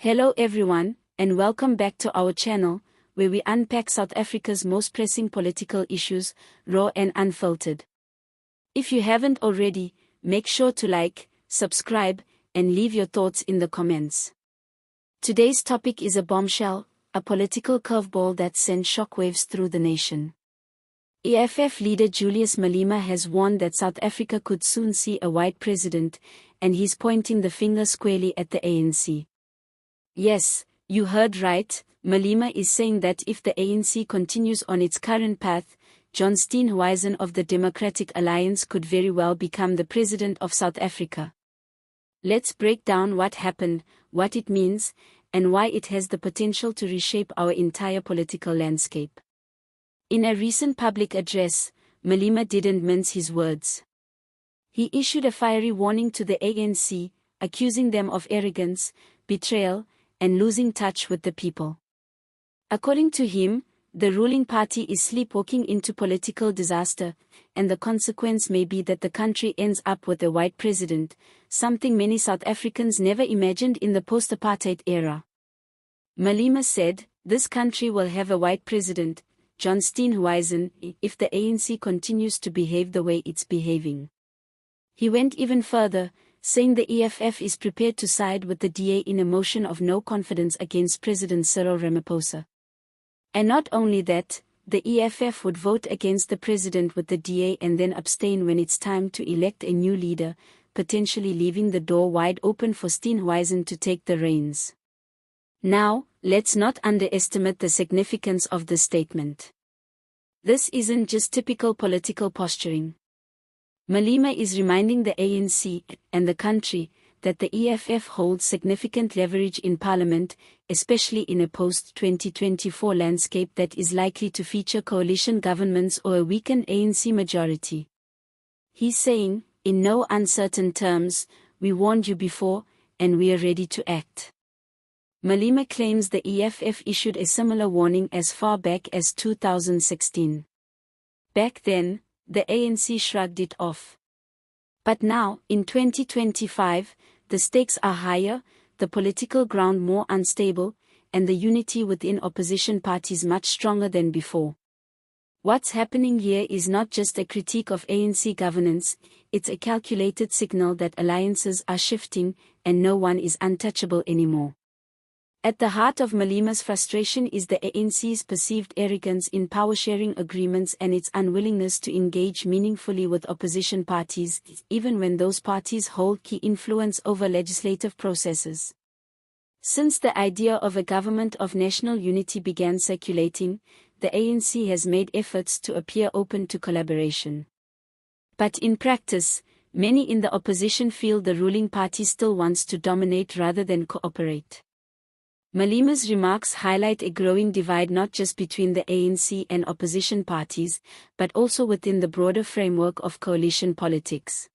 Hello everyone, and welcome back to our channel, where we unpack South Africa's most pressing political issues, raw and unfiltered. If you haven't already, make sure to like, subscribe, and leave your thoughts in the comments. Today's topic is a bombshell, a political curveball that sent shockwaves through the nation. EFF leader Julius Malema has warned that South Africa could soon see a white president, and he's pointing the finger squarely at the ANC. Yes, you heard right, Malema is saying that if the ANC continues on its current path, John Steenhuisen of the Democratic Alliance could very well become the president of South Africa. Let's break down what happened, what it means, and why it has the potential to reshape our entire political landscape. In a recent public address, Malema didn't mince his words. He issued a fiery warning to the ANC, accusing them of arrogance, betrayal, and losing touch with the people. According to him, the ruling party is sleepwalking into political disaster, and the consequence may be that the country ends up with a white president, something many South Africans never imagined in the post-apartheid era. Malema said, "This country will have a white president, John Steenhuisen, if the ANC continues to behave the way it's behaving." He went even further, saying the EFF is prepared to side with the DA in a motion of no confidence against President Cyril Ramaphosa. And not only that, the EFF would vote against the president with the DA and then abstain when it's time to elect a new leader, potentially leaving the door wide open for Steenhuisen to take the reins. Now, let's not underestimate the significance of this statement. This isn't just typical political posturing. Malema is reminding the ANC and the country that the EFF holds significant leverage in parliament, especially in a post-2024 landscape that is likely to feature coalition governments or a weakened ANC majority. He's saying, in no uncertain terms, "We warned you before, and we are ready to act." Malema claims the EFF issued a similar warning as far back as 2016. Back then, the ANC shrugged it off. But now, in 2025, the stakes are higher, the political ground more unstable, and the unity within opposition parties much stronger than before. What's happening here is not just a critique of ANC governance, it's a calculated signal that alliances are shifting, and no one is untouchable anymore. At the heart of Malema's frustration is the ANC's perceived arrogance in power-sharing agreements and its unwillingness to engage meaningfully with opposition parties, even when those parties hold key influence over legislative processes. Since the idea of a government of national unity began circulating, the ANC has made efforts to appear open to collaboration. But in practice, many in the opposition feel the ruling party still wants to dominate rather than cooperate. Malema's remarks highlight a growing divide not just between the ANC and opposition parties, but also within the broader framework of coalition politics.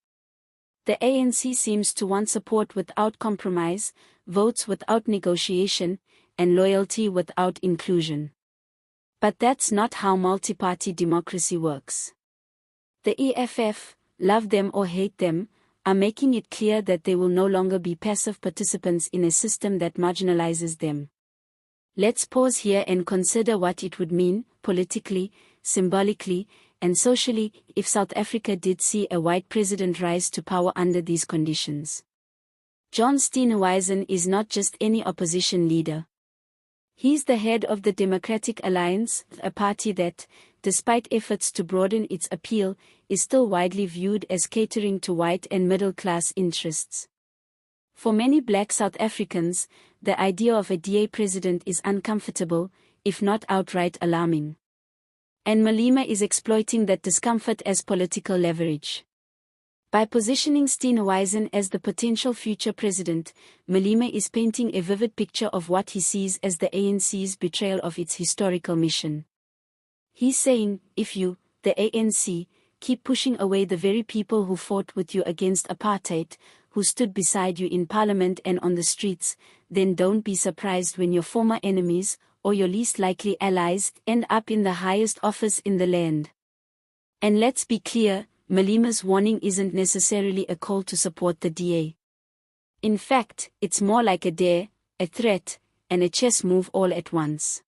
The ANC seems to want support without compromise, votes without negotiation, and loyalty without inclusion. But that's not how multi-party democracy works. The EFF, love them or hate them, are making it clear that they will no longer be passive participants in a system that marginalizes them. Let's pause here and consider what it would mean, politically, symbolically, and socially, if South Africa did see a white president rise to power under these conditions. John Steenhuisen is not just any opposition leader. He's the head of the Democratic Alliance, a party that, despite efforts to broaden its appeal, is still widely viewed as catering to white and middle-class interests. For many black South Africans, the idea of a DA president is uncomfortable, if not outright alarming. And Malema is exploiting that discomfort as political leverage. By positioning Steenhuisen as the potential future president, Malema is painting a vivid picture of what he sees as the ANC's betrayal of its historical mission. He's saying, if you, the ANC, keep pushing away the very people who fought with you against apartheid, who stood beside you in parliament and on the streets, then don't be surprised when your former enemies, or your least likely allies, end up in the highest office in the land. And let's be clear, Malema's warning isn't necessarily a call to support the DA. In fact, it's more like a dare, a threat, and a chess move all at once.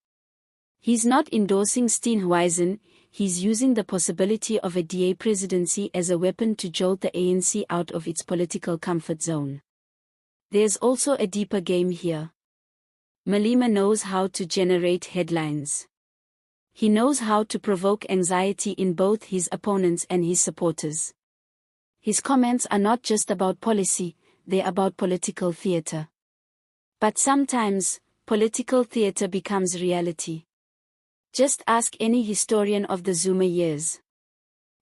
He's not endorsing Steenhuisen, he's using the possibility of a DA presidency as a weapon to jolt the ANC out of its political comfort zone. There's also a deeper game here. Malema knows how to generate headlines. He knows how to provoke anxiety in both his opponents and his supporters. His comments are not just about policy, they're about political theater. But sometimes, political theater becomes reality. Just ask any historian of the Zuma years.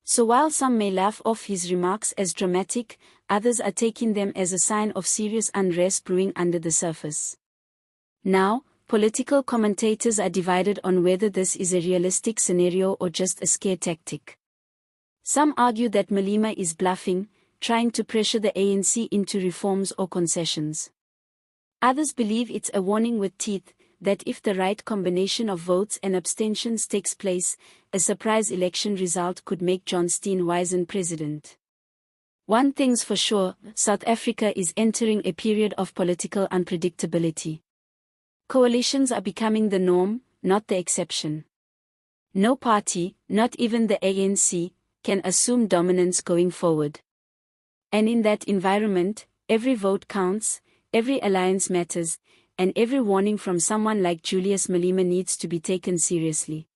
So while some may laugh off his remarks as dramatic, others are taking them as a sign of serious unrest brewing under the surface. Now, political commentators are divided on whether this is a realistic scenario or just a scare tactic. Some argue that Malema is bluffing, trying to pressure the ANC into reforms or concessions. Others believe it's a warning with teeth, that if the right combination of votes and abstentions takes place, a surprise election result could make John Steenhuisen president. One thing's for sure, South Africa is entering a period of political unpredictability. Coalitions are becoming the norm, not the exception. No party, not even the ANC, can assume dominance going forward. And in that environment, every vote counts, every alliance matters, and every warning from someone like Julius Malema needs to be taken seriously.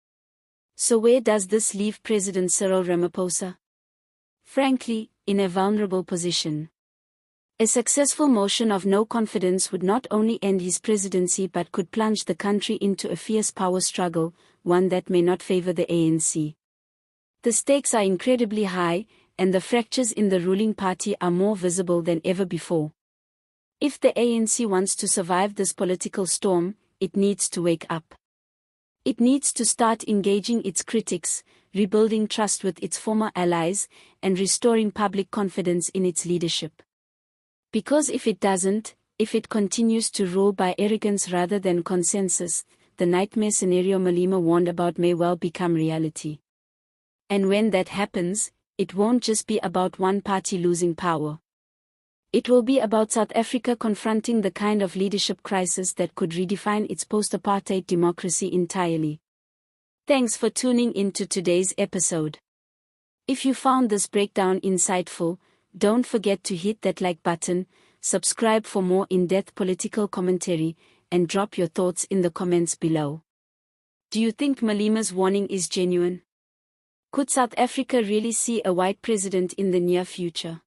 So where does this leave President Cyril Ramaphosa? Frankly, in a vulnerable position. A successful motion of no confidence would not only end his presidency but could plunge the country into a fierce power struggle, one that may not favor the ANC. The stakes are incredibly high, and the fractures in the ruling party are more visible than ever before. If the ANC wants to survive this political storm, it needs to wake up. It needs to start engaging its critics, rebuilding trust with its former allies, and restoring public confidence in its leadership. Because if it doesn't, if it continues to rule by arrogance rather than consensus, the nightmare scenario Malema warned about may well become reality. And when that happens, it won't just be about one party losing power. It will be about South Africa confronting the kind of leadership crisis that could redefine its post-apartheid democracy entirely. Thanks for tuning into today's episode. If you found this breakdown insightful, don't forget to hit that like button, subscribe for more in-depth political commentary, and drop your thoughts in the comments below. Do you think Malema's warning is genuine? Could South Africa really see a white president in the near future?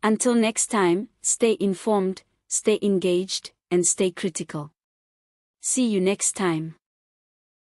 Until next time, stay informed, stay engaged, and stay critical. See you next time.